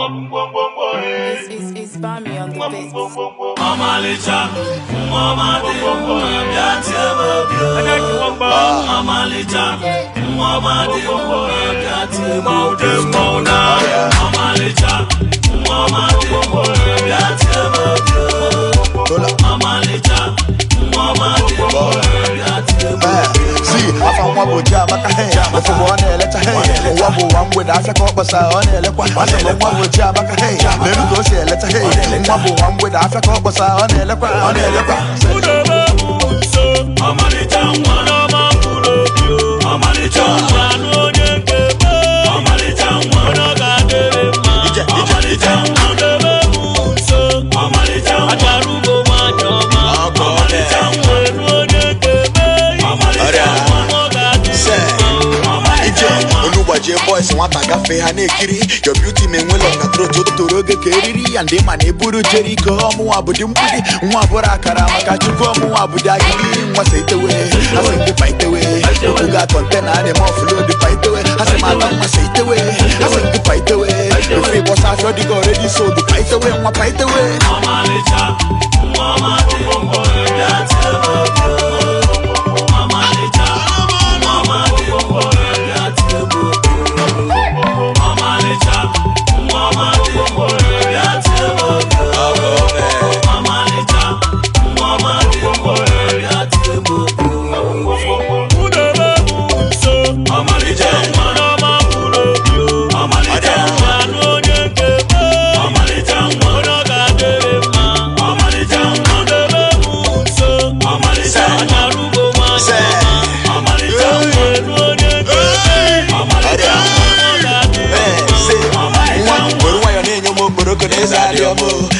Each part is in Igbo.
It's Bami on the beat. Mama Licha, Mama de Mama Licha, Mama de Mama Licha, Mama de Mama See, I found one with Jam, I can't. If I want to let a hand, one with Africa, but I on it. One with Jam, I can't. Let me go say, let a hand. One with Africa, but I on it. Boys want a cafe and a kiri. Your beauty may well on a throat to Roga Keriri and them and a Buru Jericho, Muabudum, Muabura Kachuko, Muabudagi, was it away. I think the fight away. You got content and the more flow the fight away. I said, Madame, I say it away. I think the fight away. If it was already already, so the fight away, one fight away. Mama Licha, Mama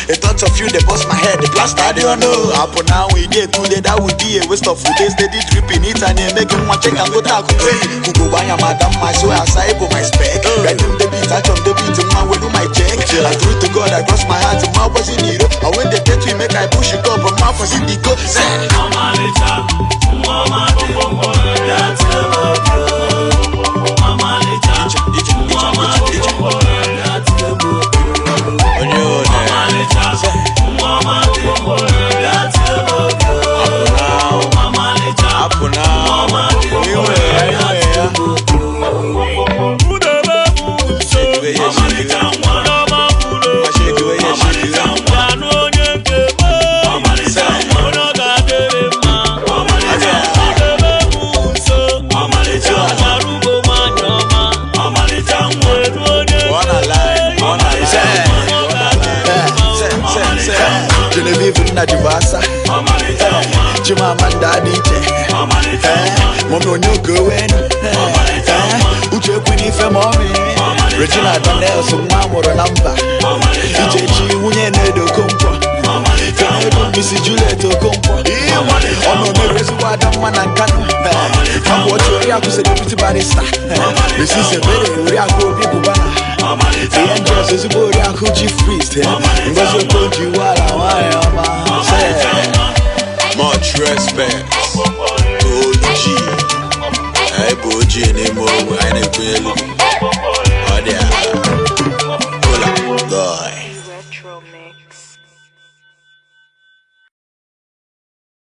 A thought of you, they bust my head, they blast stadium. Up now we get today, that would be a waste of food. They steady dripping it and they make him want check and go talk to me. Kuku banya madam, my soul aside for my spec. Right on the beat, touch on the beat, man will do my check. I threw to God, I cross my heart, my was in it. And when they get me, make I push it up, but my was in the go. Mama Licha, Mama Divasa, Chimamanda DJ, Momo Nyoko, Uche Queen for mommy, Regina Donnell, some more number, EJG, Winnedo Compo, Missy Juliet Compo, Ono Meresuada Manakano, I'm watching Yaku Celebrity Barista, this is a very Yaku people. The angels is a boy who freeze him. Was your coach you while I much respect to OG. I put you anymore. I never